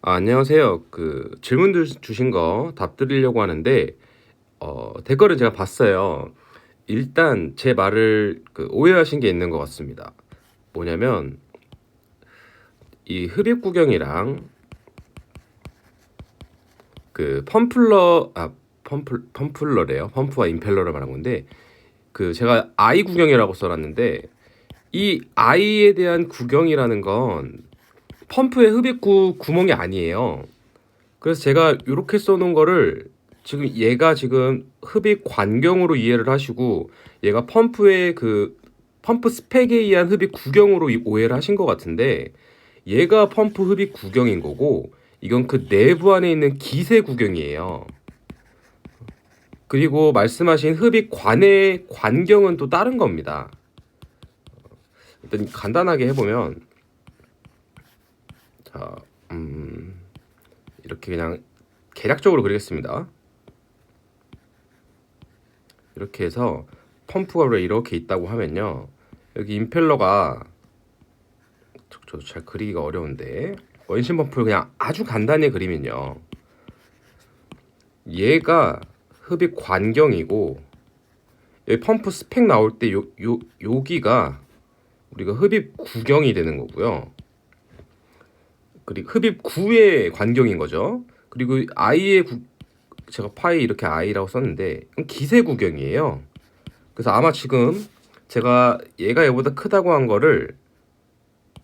안녕하세요. 질문 주신 거 답 드리려고 하는데 댓글을 제가 봤어요. 일단 제 말을 오해하신 게 있는 것 같습니다. 뭐냐면 이 흡입 구경이랑 펌플러래요. 펌프와 임펠러를 말한 건데 제가 아이 구경이라고 써놨는데 이 아이에 대한 구경이라는 건 펌프의 흡입구 구멍이 아니에요. 그래서 제가 이렇게 써놓은 거를 지금 얘가 지금 흡입 관경으로 이해를 하시고 얘가 펌프의 펌프 스펙에 의한 흡입 구경으로 오해를 하신 것 같은데 얘가 펌프 흡입 구경인 거고 이건 그 내부 안에 있는 기세 구경이에요. 그리고 말씀하신 흡입 관의 관경은 또 다른 겁니다. 일단 간단하게 해보면 자, 이렇게 그냥 개략적으로 그리겠습니다. 이렇게 해서 펌프가 원래 이렇게 있다고 하면요, 여기 임펠러가 저도 잘 그리기가 어려운데 원심 펌프를 그냥 아주 간단히 그리면요, 얘가 흡입 관경이고 여기 펌프 스펙 나올 때 여기가 우리가 흡입 구경이 되는 거고요. 그리고 흡입 구의 관경인 거죠. 그리고 제가 파이 이렇게 I라고 썼는데 기세 구경이에요. 그래서 아마 지금 제가 얘가 얘보다 크다고 한 거를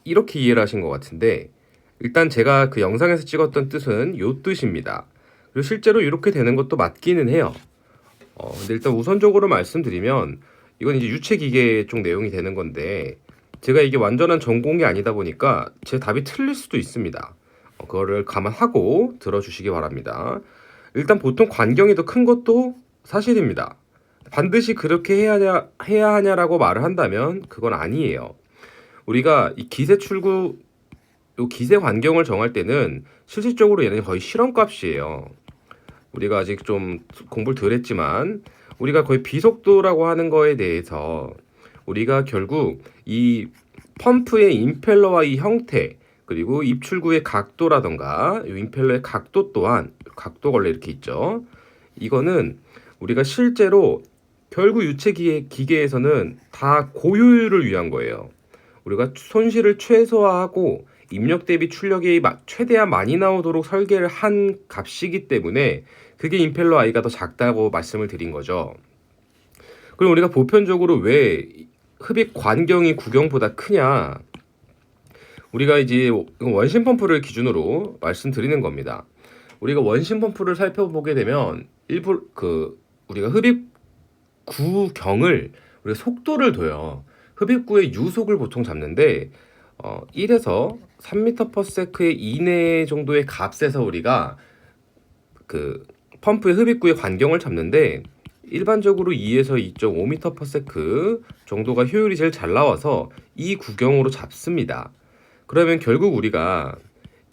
이렇게 이해를 하신 것 같은데, 일단 제가 그 영상에서 찍었던 뜻은 요 뜻입니다. 그리고 실제로 이렇게 되는 것도 맞기는 해요. 근데 일단 우선적으로 말씀드리면 이건 이제 유체 기계 쪽 내용이 되는 건데 제가 이게 완전한 전공이 아니다 보니까 제 답이 틀릴 수도 있습니다. 그거를 감안하고 들어주시기 바랍니다. 일단 보통 관경이 더 큰 것도 사실입니다. 반드시 그렇게 해야 하냐라고 말을 한다면 그건 아니에요. 우리가 이 요 기세 환경을 정할 때는 실질적으로 얘는 거의 실험값이에요. 우리가 아직 좀 공부를 덜 했지만 우리가 거의 비속도라고 하는 거에 대해서 우리가 결국 이 펌프의 임펠러와 이 형태, 그리고 입출구의 각도라던가 이 임펠러의 각도 또한, 각도가 원래 이렇게 있죠. 이거는 우리가 실제로 결국 유체 기계에서는 다 고효율을 위한 거예요. 우리가 손실을 최소화하고 입력 대비 출력이 최대한 많이 나오도록 설계를 한 값이기 때문에 그게 임펠러 I가 더 작다고 말씀을 드린 거죠. 그럼 우리가 보편적으로 왜 흡입 관경이 구경보다 크냐? 우리가 이제 원심 펌프를 기준으로 말씀드리는 겁니다. 우리가 원심 펌프를 살펴보게 되면 우리가 흡입 구경을 우리가 속도를 둬요. 흡입구의 유속을 보통 잡는데 1에서 3m/s의 이내 정도의 값에서 우리가 펌프의 흡입구의 관경을 잡는데 일반적으로 2에서 2.5m/s 정도가 효율이 제일 잘 나와서 이 구경으로 잡습니다. 그러면 결국 우리가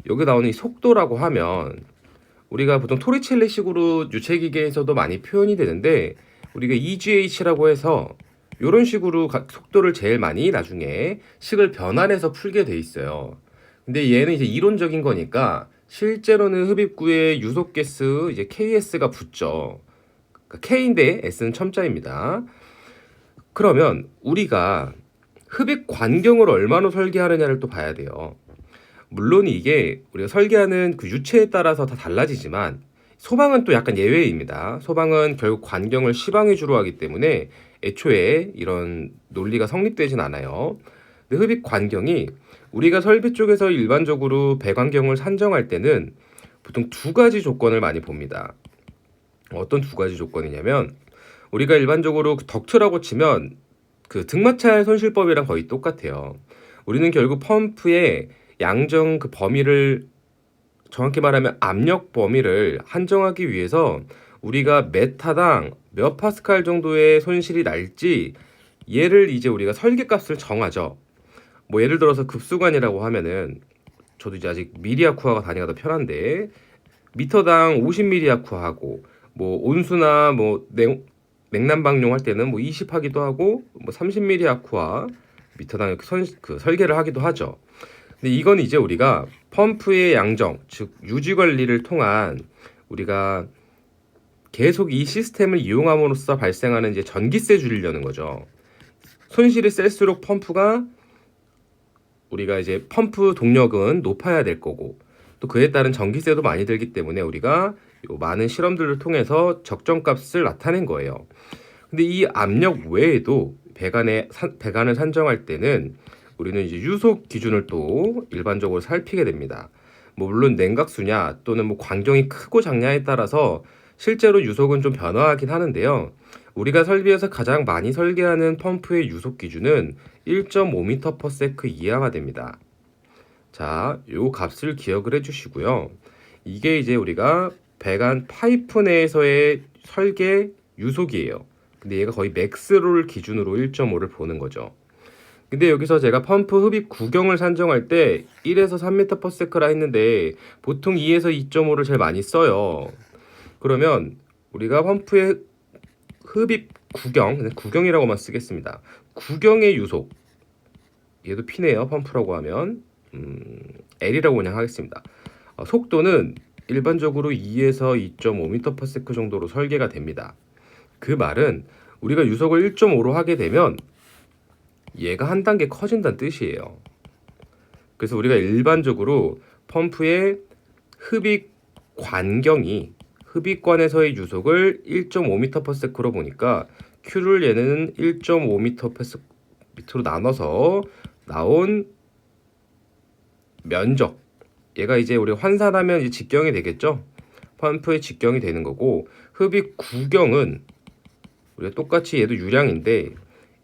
여기 나오는 이 속도라고 하면 우리가 보통 토리첼리식으로 유체기계에서도 많이 표현이 되는데 우리가 EGH라고 해서 이런 식으로 속도를 제일 많이 나중에 식을 변환해서 풀게 돼 있어요. 근데 얘는 이제 이론적인 거니까 실제로는 흡입구에 유속계수 이제 KS가 붙죠. 그러니까 K인데 S는 첨자입니다. 그러면 우리가 흡입 관경을 얼마나 설계하느냐를 또 봐야 돼요. 물론 이게 우리가 설계하는 그 유체에 따라서 다 달라지지만 소방은 또 약간 예외입니다. 소방은 결국 관경을 시방 위주로 하기 때문에 애초에 이런 논리가 성립되진 않아요. 근데 흡입 관경이 우리가 설비 쪽에서 일반적으로 배관경을 산정할 때는 보통 두 가지 조건을 많이 봅니다. 어떤 두 가지 조건이냐면 우리가 일반적으로 덕트라고 치면 등마찰 손실법이랑 거의 똑같아요. 우리는 결국 펌프의 양정 범위를, 정확히 말하면 압력 범위를 한정하기 위해서 우리가 메타당 몇 파스칼 정도의 손실이 날지 얘를 이제 우리가 설계값을 정하죠. 뭐 예를 들어서 급수관이라고 하면은 저도 이제 아직 미리아쿠아가 단위가 더 편한데 미터당 50미리아쿠아하고 뭐 온수나 뭐 냉난방용 할 때는 뭐 20 하기도 하고 뭐 30미리아쿠아 미터당 이렇게 설계를 하기도 하죠. 근데 이건 이제 우리가 펌프의 양정, 즉 유지 관리를 통한 우리가 계속 이 시스템을 이용함으로써 발생하는 이제 전기세 줄이려는 거죠. 손실이 셀수록 펌프가 우리가 이제 펌프 동력은 높아야 될 거고 또 그에 따른 전기세도 많이 들기 때문에 우리가 요 많은 실험들을 통해서 적정값을 나타낸 거예요. 근데 이 압력 외에도 배관을 산정할 때는 우리는 이제 유속 기준을 또 일반적으로 살피게 됩니다. 뭐 물론 냉각수냐 또는 뭐 광경이 크고 작냐에 따라서 실제로 유속은 좀 변화하긴 하는데요. 우리가 설비에서 가장 많이 설계하는 펌프의 유속 기준은 1.5m/s 이하가 됩니다. 자, 요 값을 기억을 해주시고요. 이게 이제 우리가 배관 파이프 내에서의 설계 유속이에요. 근데 얘가 거의 맥스를 기준으로 1.5를 보는 거죠. 근데 여기서 제가 펌프 흡입 구경을 산정할 때 1에서 3m/s라 했는데 보통 2에서 2.5를 제일 많이 써요. 그러면 우리가 펌프의 흡입 구경, 구경이라고만 쓰겠습니다. 구경의 유속, 얘도 P네요. 펌프라고 하면 L이라고 그냥 하겠습니다. 속도는 일반적으로 2에서 2.5m/s 정도로 설계가 됩니다. 그 말은 우리가 유속을 1.5로 하게 되면 얘가 한 단계 커진다는 뜻이에요. 그래서 우리가 일반적으로 펌프의 흡입 관경이 흡입관에서의 유속을 1.5m/s로 보니까 Q를 얘는 1.5m/s로 나눠서 나온 면적, 얘가 이제 우리가 환산하면 이제 직경이 되겠죠. 펌프의 직경이 되는 거고 흡입 구경은 우리가 똑같이 얘도 유량인데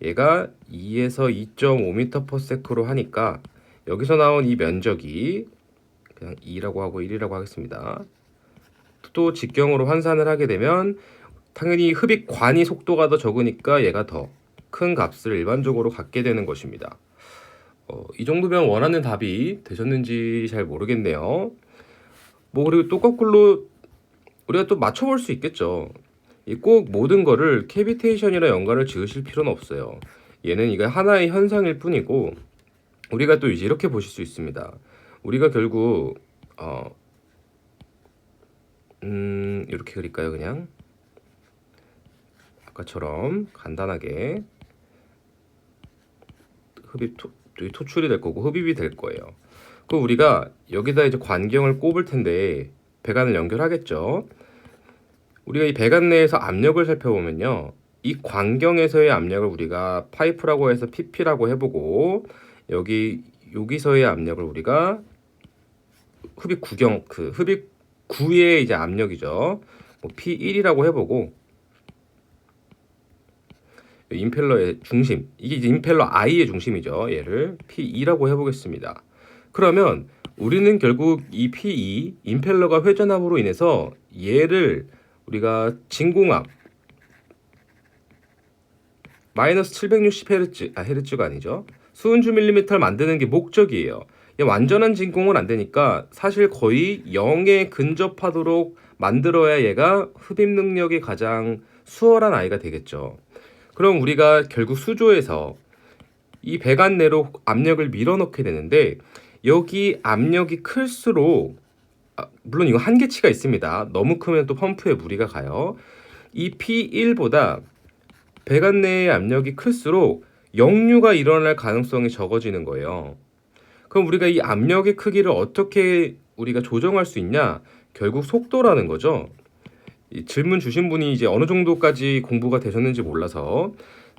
얘가 2에서 2.5m/s로 하니까 여기서 나온 이 면적이 그냥 2라고 하고 1이라고 하겠습니다. 또 직경으로 환산을 하게 되면 당연히 흡입관이 속도가 더 적으니까 얘가 더 큰 값을 일반적으로 갖게 되는 것입니다. 이 정도면 원하는 답이 되셨는지 잘 모르겠네요. 뭐 그리고 또 거꾸로 우리가 또 맞춰볼 수 있겠죠. 꼭 모든 거를 캐비테이션이랑 연관을 지으실 필요는 없어요. 얘는 이거 하나의 현상일 뿐이고 우리가 또 이제 이렇게 보실 수 있습니다. 우리가 결국 이렇게 그릴까요? 그냥 아까처럼 간단하게 토출이 될 거고 흡입이 될 거예요. 그럼 우리가 여기다 이제 관경을 꼽을 텐데 배관을 연결하겠죠. 우리가 이 배관 내에서 압력을 살펴보면요. 이 관경에서의 압력을 우리가 파이프라고 해서 PP라고 해보고 여기서의 압력을 우리가 흡입 구의 이제 압력이죠. 뭐 P1이라고 해보고 임펠러의 중심, 이게 이제 임펠러 I의 중심이죠. 얘를 P2라고 해보겠습니다. 그러면 우리는 결국 이 P2, 임펠러가 회전압으로 인해서 얘를 우리가 진공압 마이너스 760Hz, 헤르츠가 아니죠. 수은주 밀리미터를 만드는 게 목적이에요. 완전한 진공은 안 되니까 사실 거의 0에 근접하도록 만들어야 얘가 흡입 능력이 가장 수월한 아이가 되겠죠. 그럼 우리가 결국 수조에서 이 배관 내로 압력을 밀어넣게 되는데 여기 압력이 클수록 물론 이거 한계치가 있습니다. 너무 크면 또 펌프에 무리가 가요. 이 P1보다 배관 내의 압력이 클수록 역류가 일어날 가능성이 적어지는 거예요. 그럼 우리가 이 압력의 크기를 어떻게 우리가 조정할 수 있냐? 결국 속도라는 거죠. 이 질문 주신 분이 이제 어느 정도까지 공부가 되셨는지 몰라서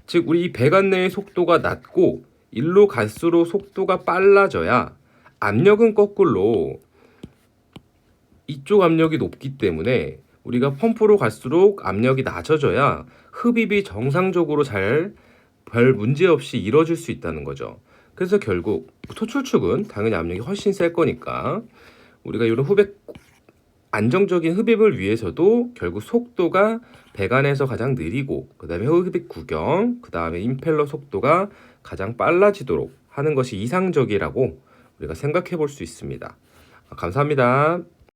즉 우리 이 배관 내의 속도가 낮고 일로 갈수록 속도가 빨라져야 압력은 거꾸로 이쪽 압력이 높기 때문에 우리가 펌프로 갈수록 압력이 낮아져야 흡입이 정상적으로 별 문제 없이 이루어질 수 있다는 거죠. 그래서 결국 토출축은 당연히 압력이 훨씬 셀 거니까 우리가 이런 안정적인 흡입을 위해서도 결국 속도가 배관에서 가장 느리고 그 다음에 흡입 구경, 그 다음에 임펠러 속도가 가장 빨라지도록 하는 것이 이상적이라고 우리가 생각해 볼 수 있습니다. 감사합니다.